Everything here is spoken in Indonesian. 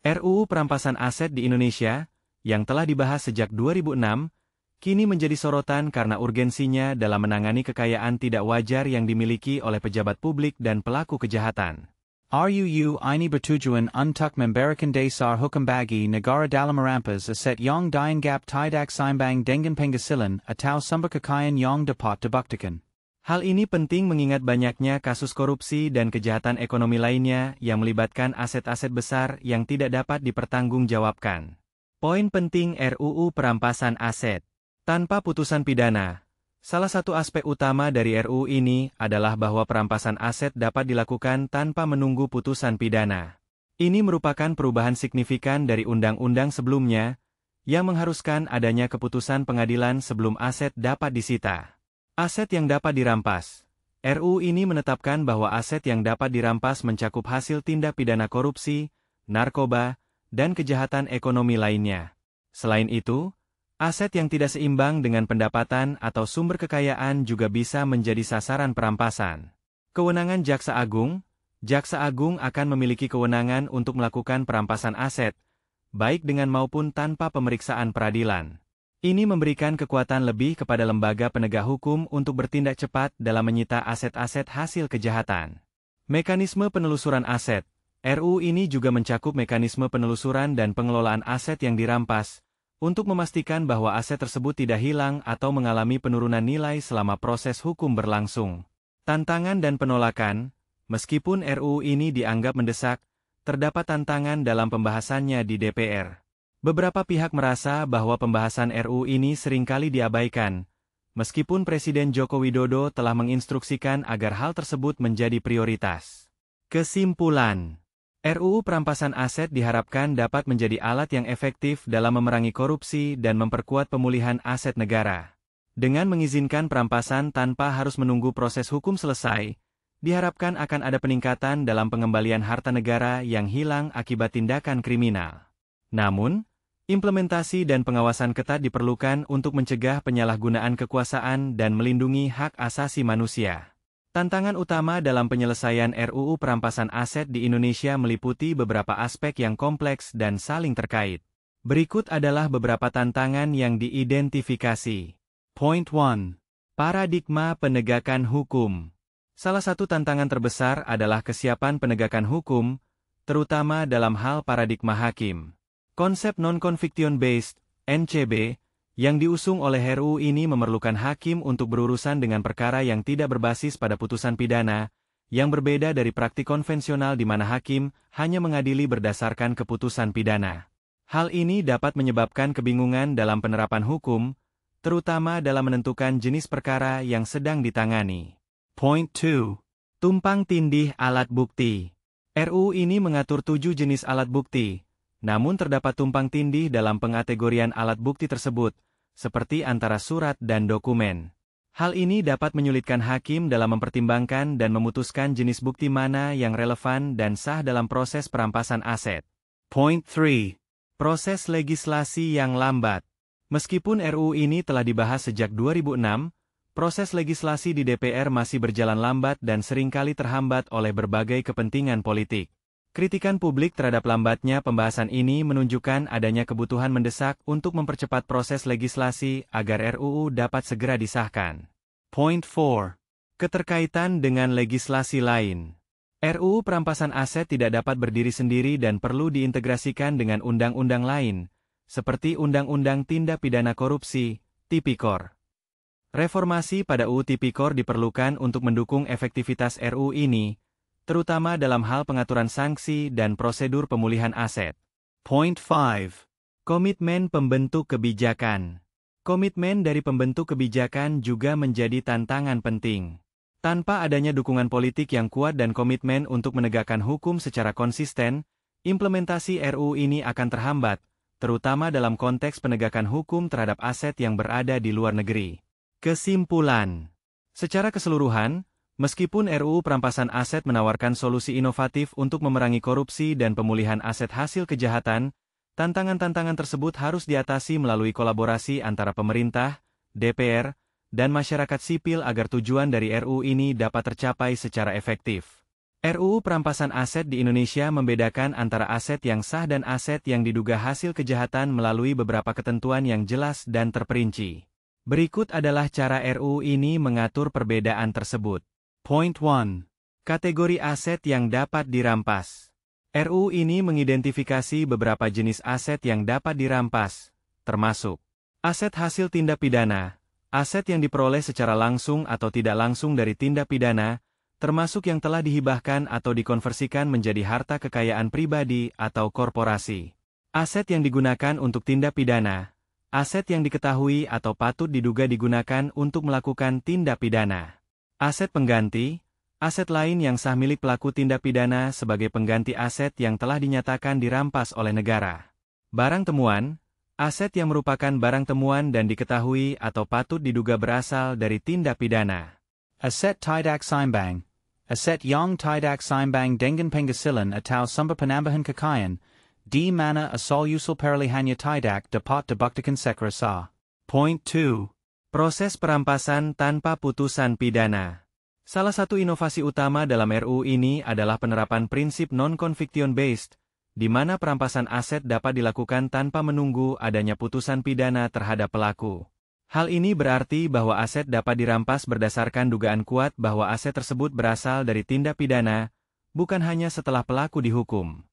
RUU Perampasan Aset di Indonesia, yang telah dibahas sejak 2006, kini menjadi sorotan karena urgensinya dalam menangani kekayaan tidak wajar yang dimiliki oleh pejabat publik dan pelaku kejahatan. RUU ini bertujuan untuk memberikan dasar hukum bagi negara dalam merampas aset yang dianggap tidak seimbang dengan penghasilan atau sumber kekayaan yang dapat dibuktikan. Hal ini penting mengingat banyaknya kasus korupsi dan kejahatan ekonomi lainnya yang melibatkan aset-aset besar yang tidak dapat dipertanggungjawabkan. Poin penting RUU Perampasan Aset. Tanpa putusan pidana, salah satu aspek utama dari RUU ini adalah bahwa perampasan aset dapat dilakukan tanpa menunggu putusan pidana. Ini merupakan perubahan signifikan dari undang-undang sebelumnya, yang mengharuskan adanya keputusan pengadilan sebelum aset dapat disita. Aset yang dapat dirampas. RUU ini menetapkan bahwa aset yang dapat dirampas mencakup hasil tindak pidana korupsi, narkoba, dan kejahatan ekonomi lainnya. Selain itu, aset yang tidak seimbang dengan pendapatan atau sumber kekayaan juga bisa menjadi sasaran perampasan. Kewenangan Jaksa Agung akan memiliki kewenangan untuk melakukan perampasan aset, baik dengan maupun tanpa pemeriksaan peradilan. Ini memberikan kekuatan lebih kepada lembaga penegak hukum untuk bertindak cepat dalam menyita aset-aset hasil kejahatan. Mekanisme penelusuran aset. RUU ini juga mencakup mekanisme penelusuran dan pengelolaan aset yang dirampas, untuk memastikan bahwa aset tersebut tidak hilang atau mengalami penurunan nilai selama proses hukum berlangsung. Tantangan dan penolakan. Meskipun RUU ini dianggap mendesak, terdapat tantangan dalam pembahasannya di DPR. Beberapa pihak merasa bahwa pembahasan RUU ini seringkali diabaikan, meskipun Presiden Joko Widodo telah menginstruksikan agar hal tersebut menjadi prioritas. Kesimpulan. RUU Perampasan Aset diharapkan dapat menjadi alat yang efektif dalam memerangi korupsi dan memperkuat pemulihan aset negara. Dengan mengizinkan perampasan tanpa harus menunggu proses hukum selesai, diharapkan akan ada peningkatan dalam pengembalian harta negara yang hilang akibat tindakan kriminal. Namun, implementasi dan pengawasan ketat diperlukan untuk mencegah penyalahgunaan kekuasaan dan melindungi hak asasi manusia. Tantangan utama dalam penyelesaian RUU Perampasan Aset di Indonesia meliputi beberapa aspek yang kompleks dan saling terkait. Berikut adalah beberapa tantangan yang diidentifikasi. Point 1. Paradigma penegakan hukum. Salah satu tantangan terbesar adalah kesiapan penegakan hukum, terutama dalam hal paradigma hakim. Konsep non-conviction based, NCB, yang diusung oleh RUU ini memerlukan hakim untuk berurusan dengan perkara yang tidak berbasis pada putusan pidana, yang berbeda dari praktik konvensional di mana hakim hanya mengadili berdasarkan keputusan pidana. Hal ini dapat menyebabkan kebingungan dalam penerapan hukum, terutama dalam menentukan jenis perkara yang sedang ditangani. Point 2. Tumpang tindih alat bukti. RUU ini mengatur 7 jenis alat bukti, namun terdapat tumpang tindih dalam pengategorian alat bukti tersebut, seperti antara surat dan dokumen. Hal ini dapat menyulitkan hakim dalam mempertimbangkan dan memutuskan jenis bukti mana yang relevan dan sah dalam proses perampasan aset. Point 3. Proses legislasi yang lambat. Meskipun RUU ini telah dibahas sejak 2006, proses legislasi di DPR masih berjalan lambat dan seringkali terhambat oleh berbagai kepentingan politik. Kritikan publik terhadap lambatnya pembahasan ini menunjukkan adanya kebutuhan mendesak untuk mempercepat proses legislasi agar RUU dapat segera disahkan. Point 4. Keterkaitan dengan legislasi lain. RUU Perampasan Aset tidak dapat berdiri sendiri dan perlu diintegrasikan dengan undang-undang lain, seperti Undang-Undang Tindak Pidana Korupsi, Tipikor. Reformasi pada UU Tipikor diperlukan untuk mendukung efektivitas RUU ini, terutama dalam hal pengaturan sanksi dan prosedur pemulihan aset. Point 5. Komitmen pembentuk kebijakan. Komitmen dari pembentuk kebijakan juga menjadi tantangan penting. Tanpa adanya dukungan politik yang kuat dan komitmen untuk menegakkan hukum secara konsisten, implementasi RUU ini akan terhambat, terutama dalam konteks penegakan hukum terhadap aset yang berada di luar negeri. Kesimpulan. Secara keseluruhan, meskipun RUU Perampasan Aset menawarkan solusi inovatif untuk memerangi korupsi dan pemulihan aset hasil kejahatan, tantangan-tantangan tersebut harus diatasi melalui kolaborasi antara pemerintah, DPR, dan masyarakat sipil agar tujuan dari RUU ini dapat tercapai secara efektif. RUU Perampasan Aset di Indonesia membedakan antara aset yang sah dan aset yang diduga hasil kejahatan melalui beberapa ketentuan yang jelas dan terperinci. Berikut adalah cara RUU ini mengatur perbedaan tersebut. Point 1. Kategori aset yang dapat dirampas. RUU ini mengidentifikasi beberapa jenis aset yang dapat dirampas, termasuk aset hasil tindak pidana, aset yang diperoleh secara langsung atau tidak langsung dari tindak pidana, termasuk yang telah dihibahkan atau dikonversikan menjadi harta kekayaan pribadi atau korporasi. Aset yang digunakan untuk tindak pidana, aset yang diketahui atau patut diduga digunakan untuk melakukan tindak pidana. Aset pengganti, aset lain yang sah milik pelaku tindak pidana sebagai pengganti aset yang telah dinyatakan dirampas oleh negara. Barang temuan, aset yang merupakan barang temuan dan diketahui atau patut diduga berasal dari tindak pidana. Aset tidak seimbang. Aset yang tidak seimbang dengan penghasilan atau sumber penambahan kekayaan, di mana asal usul perolehannya tidak dapat dibuktikan secara sah. Point 2. Proses perampasan tanpa putusan pidana. Salah satu inovasi utama dalam RUU ini adalah penerapan prinsip non-conviction based, di mana perampasan aset dapat dilakukan tanpa menunggu adanya putusan pidana terhadap pelaku. Hal ini berarti bahwa aset dapat dirampas berdasarkan dugaan kuat bahwa aset tersebut berasal dari tindak pidana, bukan hanya setelah pelaku dihukum.